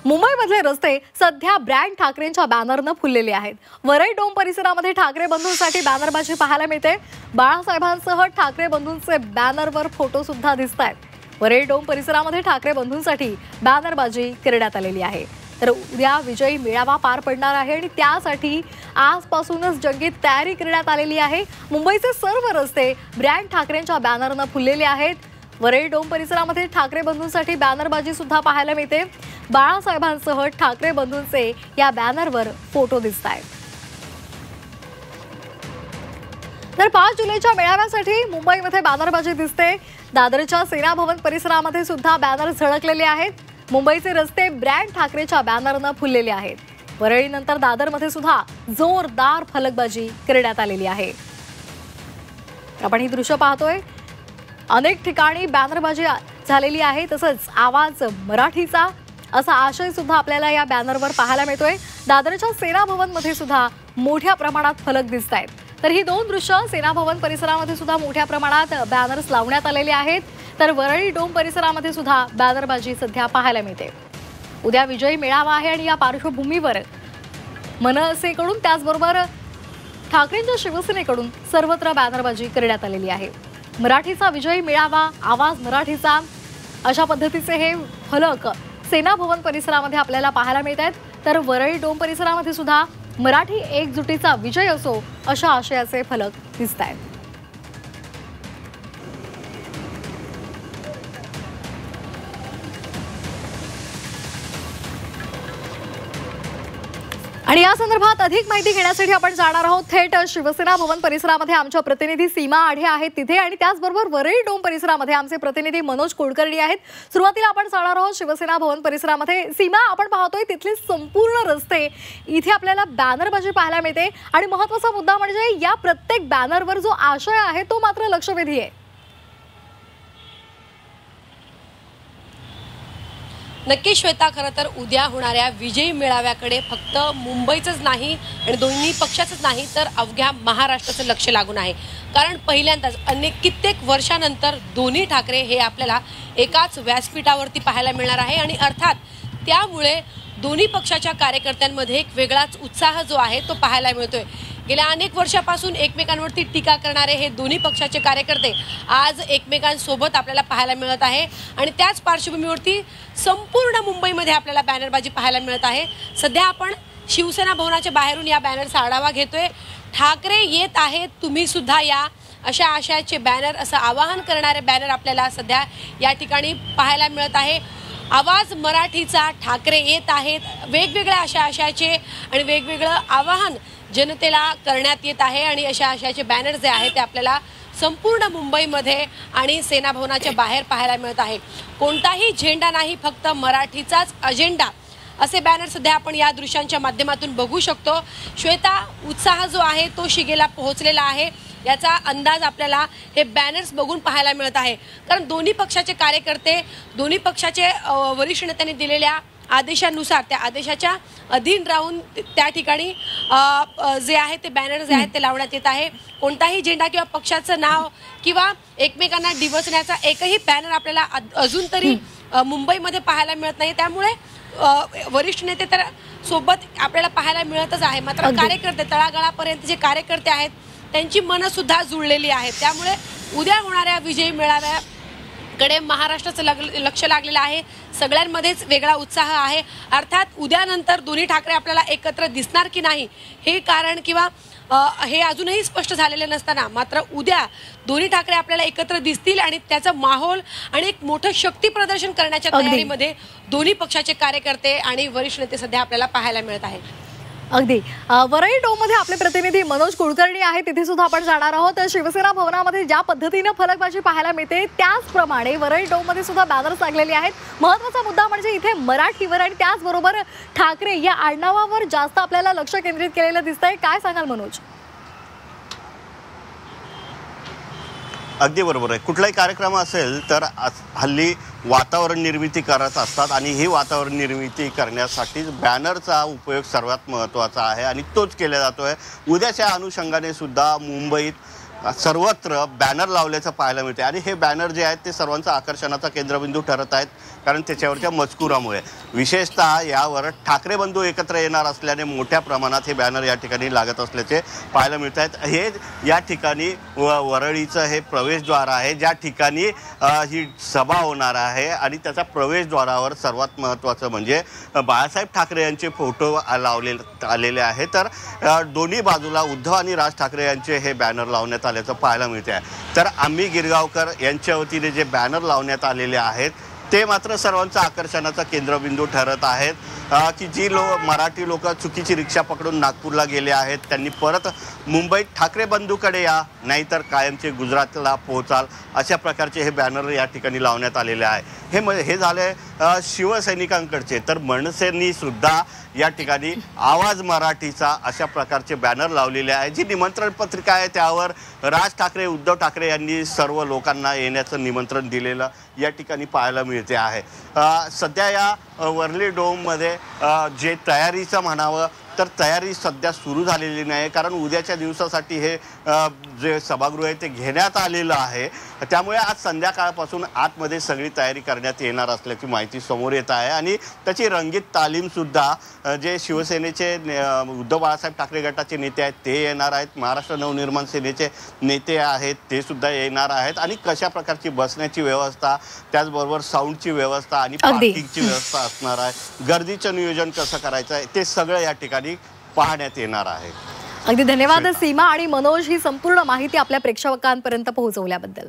मुंबईमधले रस्ते सध्या ब्रँड ठाकरेंच्या बॅनरनं फुललेले आहेत। वरळी डोम परिसरामध्ये ठाकरे बंधूंसाठी बॅनरबाजी पाहायला मिळते। बाळासाहेबांसह ठाकरे बंधूंचे बॅनरवर फोटो सुद्धा दिसतायत। वरळी डोम परिसरामध्ये ठाकरे बंधूंसाठी बॅनरबाजी करण्यात आलेली आहे। तर उद्या विजयी मेळावा पार पडणार आहे आणि त्यासाठी आजपासूनच जंगीत तयारी करण्यात आलेली आहे। मुंबईचे सर्व रस्ते ब्रँड ठाकरेंच्या बॅनरनं फुललेले आहेत। वरळी डोम परिसरामध्ये ठाकरे बंधूंसाठी बॅनरबाजी सुद्धा पाहायला मिळते। बाळासाहेबांसह ठाकरे बंधूंचे या बॅनरवर फोटो दिसतायत। तर 5 जुलैच्या मेळाव्यासाठी मुंबईमध्ये बॅनरबाजी दिसते। दादरच्या सेना भवन परिसरामध्ये सुद्धा बॅनर झळकलेले आहेत। मुंबईचे रस्ते ब्रँड ठाकरेच्या बॅनरनं फुललेले आहेत। वरळीनंतर दादरमध्ये सुद्धा जोरदार फलकबाजी करण्यात आलेली आहे। आपण ही दृश्य पाहतोय, अनेक ठिकाणी बॅनरबाजी झालेली आहे। तसंच आवाज मराठीचा असा आशय सुद्धा आपल्याला या बॅनरवर पाहायला मिळतोय। दादरच्या सेना भवन मध्ये सुद्धा मोठ्या प्रमाणात फलक दिसतायत। तर ही दोन दृश्य सेना भवन परिसरामध्ये सुद्धा मोठ्या प्रमाणात बॅनर्स लावण्यात आलेले आहेत। तर वरळी डोम परिसरामध्ये सुद्धा बॅनरबाजी सध्या पाहायला मिळते। उद्या विजयी मेळावा आहे आणि या पार्श्वभूमीवर मनसेकडून त्याचबरोबर ठाकरेंच्या शिवसेनेकडून सर्वत्र बॅनरबाजी करण्यात आलेली आहे। मराठीचा विजयी मेळावा, आवाज मराठीचा अशा पद्धतीचे हे फलक सेना भवन परिसरामध्ये आपल्याला पाहायला मिळत आहेत। तर वरळी डोम परिसरामध्ये सुद्धा मराठी एकजुटीचा विजय असो अशा आशयाचे फलक दिसत आहेत। आणि या संदर्भात अधिक माहिती घेण्यासाठी आपण जाणार आहोत थेट शिवसेना भवन परिसरामध्ये। आमच्या प्रतिनिधी सीमा आढे आहेत तिथे आणि त्याचबरोबर वरळी डोम परिसरामध्ये आमचे प्रतिनिधी मनोज कुलकर्णी आहेत। सुरुवातीला आपण जाणार आहोत शिवसेना भवन परिसरामध्ये। सीमा, आपण पाहतोय तिथले संपूर्ण रस्ते इथे आपल्याला बॅनरबाजी पाहायला मिळते आणि महत्त्वाचा मुद्दा म्हणजे या प्रत्येक बॅनरवर जो आशय आहे तो मात्र लक्षवेधी आहे। नक्की श्वेता, खरं तर उद्या होणाऱ्या विजयी मेळाव्याकडे फक्त मुंबईचंच नाही आणि दोन्ही पक्षाचंच नाही तर अवघ्या महाराष्ट्राचं लक्ष लागून आहे। कारण पहिल्यांदाच कित्येक वर्षानंतर दोन्ही ठाकरे हे आपल्याला एकाच व्यासपीठावरती पाहायला मिळणार आहे आणि अर्थात त्यामुळे दोन्ही पक्षाच्या कार्यकर्त्यांमध्ये एक वेगळाच उत्साह जो आहे तो पाहायला मिळतोय। गेल्या अनेक वर्षापासून एकमेकांवरती टीका करणारे हे दोन्ही पक्षाचे कार्यकर्ते आज एकमेकांसोबत आपल्याला पाहायला मिळत आहे आणि त्याच पार्श्वभूमीवरती संपूर्ण मुंबईमध्ये आपल्याला बॅनरबाजी पाहायला मिळत आहे। सध्या आपण शिवसेना भवनाच्या बाहेरून या बॅनरचा आढावा घेतोय। ठाकरे येत आहेत, तुम्ही सुद्धा या अशा आशयाचे बॅनर, असं आवाहन करणारे बॅनर आपल्याला सध्या या ठिकाणी पाहायला मिळत आहे। आवाज मराठीचा, ठाकरे येत आहेत, वेगवेगळ्या अशा आशयाचे आणि वेगवेगळं आवाहन जनतेला करण्यात येत आहे आणि अशा आशयाचे बॅनर जे आहेत ते आपल्याला संपूर्ण मुंबईमध्ये आणि सेना भवनाच्या बाहेर पाहायला मिळत आहे। कोणताही झेंडा नाही, फक्त मराठीचाच अजेंडा असे बॅनर सध्या आपण या दृश्यांच्या माध्यमातून बघू शकतो। श्वेता, उत्साह जो आहे तो शिगेला पोहोचलेला आहे याचा अंदाज आपल्याला हे बॅनर्स बघून पाहायला मिळत आहे। कारण दोन्ही पक्षाचे कार्यकर्ते, दोन्ही पक्षाचे वरिष्ठ नेत्यांनी दिलेल्या आदेशानुसार त्या आदेशाच्या अधीन राहून त्या ठिकाणी जे आहे ते बॅनर जे आहेत ते लावण्यात येत आहे। कोणताही झेंडा किंवा पक्षाचं नाव किंवा एकमेकांना डिवचण्याचा एकही बॅनर आपल्याला अजून तरी मुंबईमध्ये पाहायला मिळत नाही। त्यामुळे वरिष्ठ नेते तर सोबत आपल्याला पाहायला मिळतच आहे, मात्र कार्यकर्ते तळागाळापर्यंत जे कार्यकर्ते आहेत त्यांची मनं सुद्धा जुळलेली आहेत। त्यामुळे उद्या होणाऱ्या विजयी मेळाव्याकडे महाराष्ट्राचं लक्ष लागलेलं आहे। सगळ्यांमध्येच वेगळा उत्साह आहे। अर्थात उद्यानंतर दोन्ही ठाकरे आपल्याला एकत्र दिसणार की नाही हे कारण किंवा हे अजूनही स्पष्ट झालेले नसताना मात्र उद्या दोन्ही ठाकरे आपल्याला एकत्र दिसतील आणि त्याचा माहोल आणि एक मोठं शक्ती प्रदर्शन करण्याच्या तयारीमध्ये दोन्ही पक्षाचे कार्यकर्ते आणि वरिष्ठ नेते सध्या आपल्याला पाहायला मिळत आहेत। अगदी वरळी डोम मध्ये आपले प्रतिनिधी मनोज कुलकर्णी आहेत, तिथे सुद्धा आपण जाणार आहोत। शिवसेना भवनामध्ये ज्या पद्धतीने फलकबाजी पाहायला मिळते त्याचप्रमाणे वरळी डोम मध्ये सुद्धा बॅनर्स लागलेले आहेत। महत्त्वाचा मुद्दा म्हणजे इथे मराठीवर आणि त्याचबरोबर ठाकरे या आडनावावर जास्त आपल्याला लक्ष केंद्रित केलेलं दिसतंय। काय सांगाल मनोज? अगदी बरोबर आहे। कुठलाही कार्यक्रम असेल तर हल्ली वातावरण निर्मिती करत असतात आणि ही वातावरण निर्मिती करण्यासाठी बॅनरचा उपयोग सर्वात महत्त्वाचा आहे आणि तोच केला जातोय। उद्याच्या अनुषंगाने सुद्धा मुंबईत सर्वत्र बॅनर लावल्याचं पाहायला मिळते आणि हे बॅनर जे आहेत ते सर्वांचा आकर्षणाचा केंद्रबिंदू ठरत आहेत। कारण त्याच्यावरच्या मजकुरामुळे. विशेषतः यावर ठाकरे बंधू एकत्र येणार असल्याने मोठ्या प्रमाणात हे बॅनर या ठिकाणी लागत असल्याचे पाहायला मिळत आहेत. हे या ठिकाणी वरळीचं हे प्रवेशद्वार आहे, ज्या ठिकाणी ही सभा होणार आहे आणि त्याच्या प्रवेशद्वारावर सर्वात महत्त्वाचं म्हणजे बाळासाहेब ठाकरे यांचे फोटो आलेले आहे. तर दोन्ही बाजूला उद्धव आणि राज ठाकरे यांचे हे बॅनर लावण्यात आल्याचं पाहायला मिळते आहे. तर आम्ही गिरगावकर यांच्या वतीने जे बॅनर लावण्यात आलेले आहेत ते मात्र सर्वांचं आकर्षणाचा केंद्रबिंदू ठरत आहेत की जी मराठी लोक चुकीची रिक्षा पकडून नागपूरला गेले आहेत त्यांनी परत मुंबईत ठाकरे बंधूकडे या, नाहीतर कायमचे गुजरातला पोहोचाल, अशा प्रकारचे हे बॅनर या ठिकाणी लावण्यात आलेले आहे. हे झाले शिवसैनिकांकडचे. तर मनसेंनी सुद्धा या ठिकाणी आवाज मराठीचा अशा प्रकारचे बॅनर लावलेले आहे. जी निमंत्रण पत्रिका आहे त्यावर राज ठाकरे, उद्धव ठाकरे यांनी सर्व लोकांना येण्याचं निमंत्रण दिलेलं या ठिकाणी पाहायला मिळते आहे. सध्या या वर्ली डोममध्ये जे तयारीचं म्हणावं तर तयारी सध्या सुरू झालेली नाही, कारण उद्याच्या दिवसासाठी हे जे सभागृह आहे ते घेण्यात आलेलं आहे. त्यामुळे आज संध्याकाळपासून आतमध्ये सगळी तयारी करण्यात येणार असल्याची माहिती समोर येत आहे आणि त्याची रंगीत तालीमसुद्धा जे शिवसेनेचे उद्धव बाळासाहेब ठाकरे गटाचे नेते आहेत ते येणार आहेत, महाराष्ट्र नवनिर्माण सेनेचे नेते आहेत ते सुद्धा येणार आहेत आणि कशा प्रकारची बसण्याची व्यवस्था, त्याचबरोबर साऊंडची व्यवस्था आणि पार्किंगची व्यवस्था असणार आहे, गर्दीचं नियोजन कसं करायचं आहे ते सगळं या ठिकाणी पाहण्यात येणार आहे. अगदी धन्यवाद सीमा आणि मनोज, ही संपूर्ण माहिती आपल्या प्रेक्षकांपर्यंत पोहोचवल्याबद्दल.